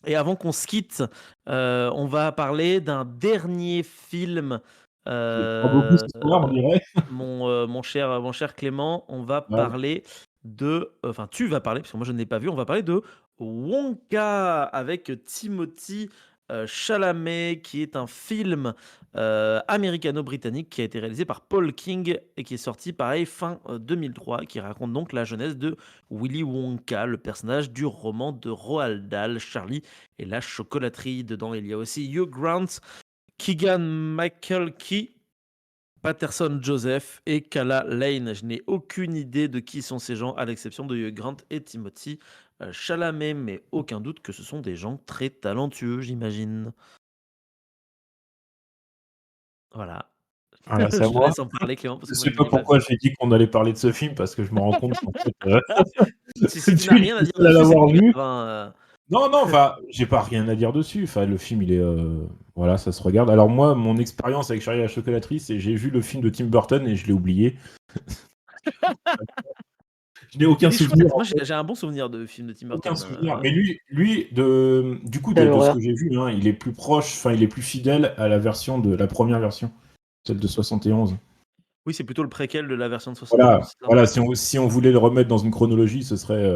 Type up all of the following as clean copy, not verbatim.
Et avant qu'on se quitte, on va parler d'un dernier film, Qui est pas beaucoup heu, ce soir, on dirait. mon cher Clément. On va Ouais. parler de enfin, tu vas parler, parce que moi je ne l'ai pas vu, on va parler de Wonka avec Timothée, Chalamet, qui est un film, américano-britannique qui a été réalisé par Paul King et qui est sorti pareil fin, 2003, qui raconte donc la jeunesse de Willy Wonka, le personnage du roman de Roald Dahl, Charlie et la chocolaterie. Dedans, il y a aussi Hugh Grant, Keegan-Michael Key, Patterson Joseph et Kala Lane. Je n'ai aucune idée de qui sont ces gens, à l'exception de Hugh Grant et Timothy Chalamet, mais aucun doute que ce sont des gens très talentueux, j'imagine. Voilà. Voilà, c'est à Je te moi. laisse en parler, Clément, parce Je que moi sais je ne pas l'ai pas pourquoi vu. j'ai dit qu'on allait parler de ce film parce que je me rends compte qu'en fait, Si tu n'as tu es rien à le dire seul à dessus, c'est l'avoir pas grave, vu. hein. Non, non, enfin, j'ai pas rien à dire dessus. Enfin, le film, il est, voilà, ça se regarde. Alors moi, mon expérience avec Charlie et la chocolaterie, c'est j'ai vu le film de Tim Burton et je l'ai oublié. Je n'ai aucun Il est souvenir, chouette. en Moi, fait, j'ai un bon souvenir de film de Tim aucun Burton. souvenir. Mais lui, du coup, Quelle de ce horreur. que j'ai vu, hein, il est plus proche, enfin, il est plus fidèle à la version de la première version, celle de 71. Oui, c'est plutôt le préquel de la version de Voilà, 71, c'est ça? voilà, si on voulait le remettre dans une chronologie, ce serait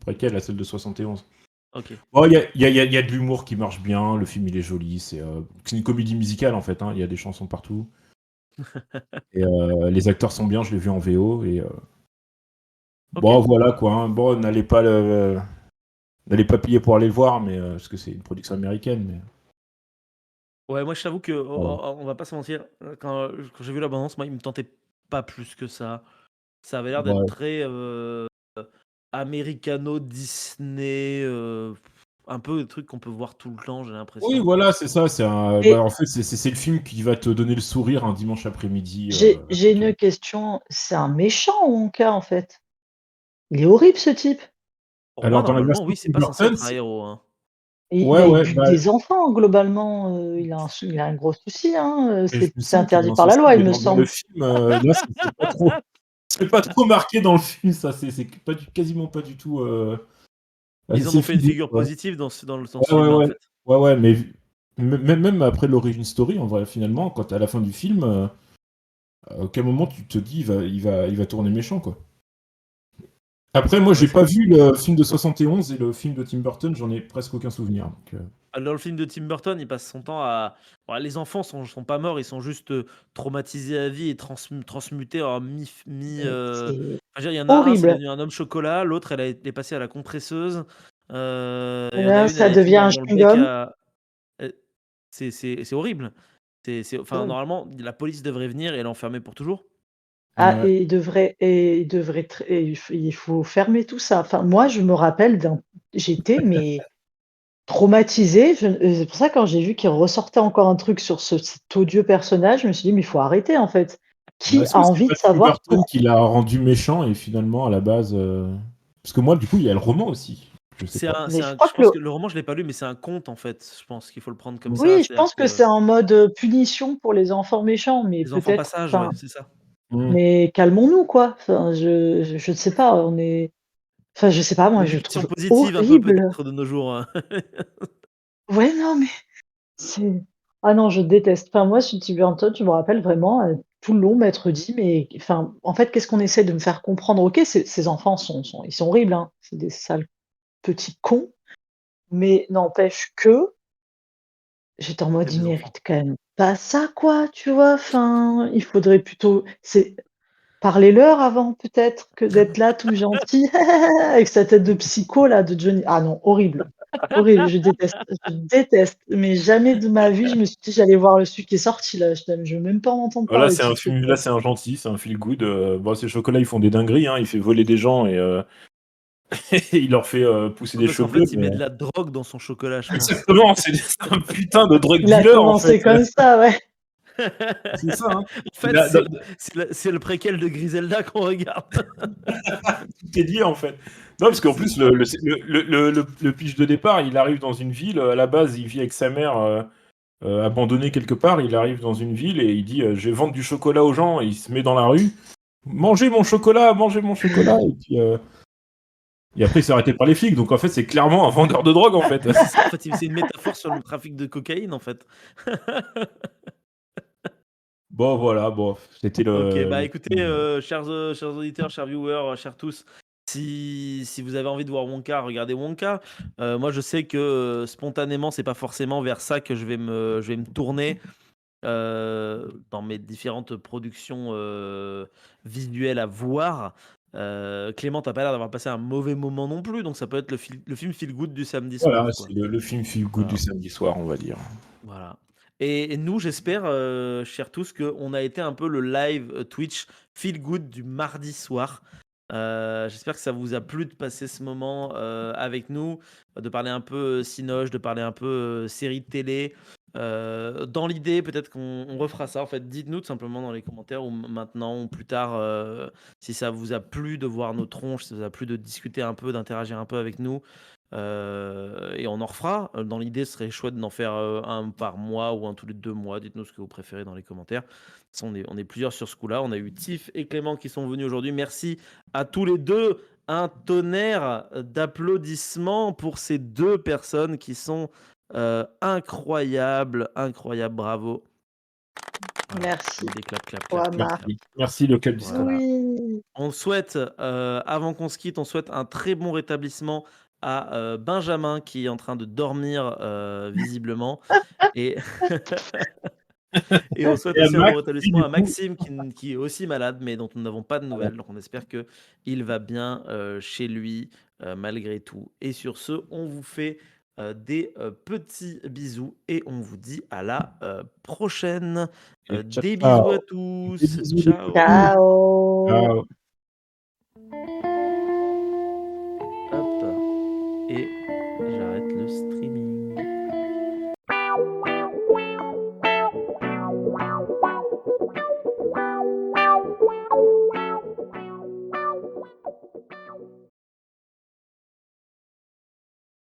préquel à celle de 71. OK. Bon, il y a de l'humour qui marche bien, le film il est joli, c'est une comédie musicale en fait, hein, il y a des chansons partout. Et les acteurs sont bien, je l'ai vu en VO. Et bon, OK. voilà quoi, hein. Bon, n'allez pas payer pour aller le voir, mais parce que c'est une production américaine. Mais Ouais, moi, je t'avoue que, voilà. on va pas se mentir, quand j'ai vu la bande annonce, moi, il me tentait pas plus que ça. Ça avait l'air d'être Ouais. très, américano, Disney, un peu des trucs qu'on peut voir tout le temps, j'ai Oui, l'impression. voilà, c'est ça. Et En fait, c'est le film qui va te donner le sourire un dimanche après-midi. j'ai une question, c'est un méchant Wonka, en fait? Il est horrible ce type. Pour moi, Alors dans la normalement, version oui, c'est Tim pas censé Burton, être un héros, hein. Et ouais, il ouais, bute bah, des enfants globalement, il a un gros souci, hein, et je me c'est semble qu'il a interdit un par la souci, loi, il mais me dans le semble. film, là, c'est pas trop marqué dans le film, ça. C'est pas quasiment pas du tout. Ils en C'est ont fait une fini, figure quoi. positive dans ce Ouais, ouais, film-là, en ouais. fait. Ouais, ouais, mais même après l'origin story, en vrai, finalement, quand à la fin du film, à aucun moment tu te dis il va tourner méchant, quoi. Après, moi, Ouais, j'ai c'est pas vu le film de 71 et le film de Tim Burton, j'en ai presque aucun souvenir. Donc, dans le film de Tim Burton, il passe son temps à bon, les enfants sont pas morts, ils sont juste, traumatisés à vie et transmutés en C'est enfin, je veux dire, il y en a un, c'est horrible. devenu un homme chocolat, l'autre, elle est passée à la compresseuse, il y en a Là, une, elle ça a été devient un dans le bec chewing-gum. à c'est horrible. C'est enfin, Ouais. normalement, la police devrait venir et l'enfermer pour toujours. Ah, ouais. il devrait tr et il faut fermer tout ça. Enfin, moi, je me rappelle j'étais mais traumatisée, c'est pour ça quand j'ai vu qu'il ressortait encore un truc sur cet odieux personnage, je me suis dit: «Mais il faut arrêter, en fait». Bah, Qui est-ce a que c'est envie pas de Tim savoir Burton qui pourquoi? l'a rendu méchant et finalement, à la base, parce que moi, du coup, il y a le roman aussi. Je sais pas. Mais je crois Je que pense que le roman, je l'ai pas lu, mais c'est un conte, en fait. Je pense qu'il faut le prendre comme Mmh. ça, oui, je c'est-à-dire pense que que c'est en mode, punition pour les enfants méchants, mais les enfants peut-être passage, ouais, enfin, c'est ça. Mmh. mais calmons-nous, quoi. Enfin, je ne sais pas, on est enfin, je sais pas, moi, je L'éducation trouve positive un peu horrible. peut-être de nos jours, Ouais, non, mais c'est ah non, je déteste. Enfin, moi, ce Tim Burton, je me rappelle vraiment, tout le long m'être dit: «Mais enfin, en fait, qu'est-ce qu'on essaie de me faire comprendre?» OK, ces enfants ils sont horribles, hein, c'est des sales petits cons, mais n'empêche que j'étais en mode: C'est «Ils des enfants. méritent quand même pas ça, quoi», tu vois? Enfin, il faudrait plutôt parlez-leur avant peut-être que d'être là tout gentil avec sa tête de psycho là de Johnny. Ah non, horrible, horrible, je déteste, mais jamais de ma vie je me suis dit: «J'allais voir le celui qui est sorti là», je veux même pas en entendre Voilà, parler de c'est ce un truc, film, là, quoi. c'est un gentil, c'est un feel good. Bon, ces chocolats, ils font des dingueries, hein. Il fait voler des gens et il leur fait pousser des Parce qu'en cheveux. fait, il met de la drogue dans son chocolat, je pense. Exactement, c'est un putain de drug Il a dealer, en fait. commencé comme ça, ouais. C'est ça, hein. En Il fait, a dans c'est le préquel de Griselda qu'on regarde. Tout est lié, en fait. Non, parce qu'en C'est plus, ça. le pitch de départ, il arrive dans une ville, à la base, il vit avec sa mère, abandonné quelque part. Il arrive dans une ville et il dit je vais vendre du chocolat aux gens. Et il se met dans la rue. Mangez mon chocolat, mangez mon chocolat. Et après, il s'est arrêté par les flics. Donc en fait, c'est clairement un vendeur de drogue en fait. C'est ça, en fait, c'est une métaphore sur le trafic de cocaïne, en fait. Bon, voilà, bon, c'était OK, le. bah, écoutez, chers auditeurs, chers viewers, chers tous, si vous avez envie de voir Wonka, regardez Wonka. Moi, je sais que, spontanément, c'est pas forcément vers ça que je vais me tourner, dans mes différentes productions, visuelles à voir. Clément, tu pas l'air d'avoir passé un mauvais moment non plus, donc ça peut être le film feel good du samedi Voilà, soir, quoi. c'est le film feel good du Voilà. samedi soir, on va dire. Voilà. Et nous, j'espère, chers tous, qu'on a été un peu le live Twitch feel good du mardi soir. J'espère que ça vous a plu de passer ce moment avec nous, de parler un peu cinoche, de parler un peu série de télé. Dans l'idée, peut-être qu'on refera ça. En fait, dites-nous tout simplement dans les commentaires ou maintenant ou plus tard si ça vous a plu de voir nos tronches, si ça vous a plu de discuter un peu, d'interagir un peu avec nous. Et on en refera. Dans l'idée, ce serait chouette d'en faire un par mois ou un tous les 2 mois. Dites-nous ce que vous préférez dans les commentaires. De toute façon, on est plusieurs sur ce coup-là. On a eu Tiff et Clément qui sont venus aujourd'hui. Merci à tous les deux. Un tonnerre d'applaudissements pour ces deux personnes qui sont incroyables. Incroyables. Bravo. Voilà. Merci. Des clap, clap, Toi, clap, clap, Marc. clap. Merci le Club Discord. Voilà. Oui. On souhaite, avant qu'on se quitte, on souhaite un très bon rétablissement à Benjamin qui est en train de dormir visiblement. Et, et on souhaite Et à aussi un bon Max, rétablissement du à coup, Maxime qui est aussi malade mais dont nous n'avons pas de nouvelles. Donc on espère qu'il va bien chez lui malgré tout. Et sur ce, on vous fait des petits bisous et on vous dit à la prochaine. et ciao, Des bisous à ciao. Des tous. bisous, les Ciao. petits. Ciao. Ciao. Hop. Et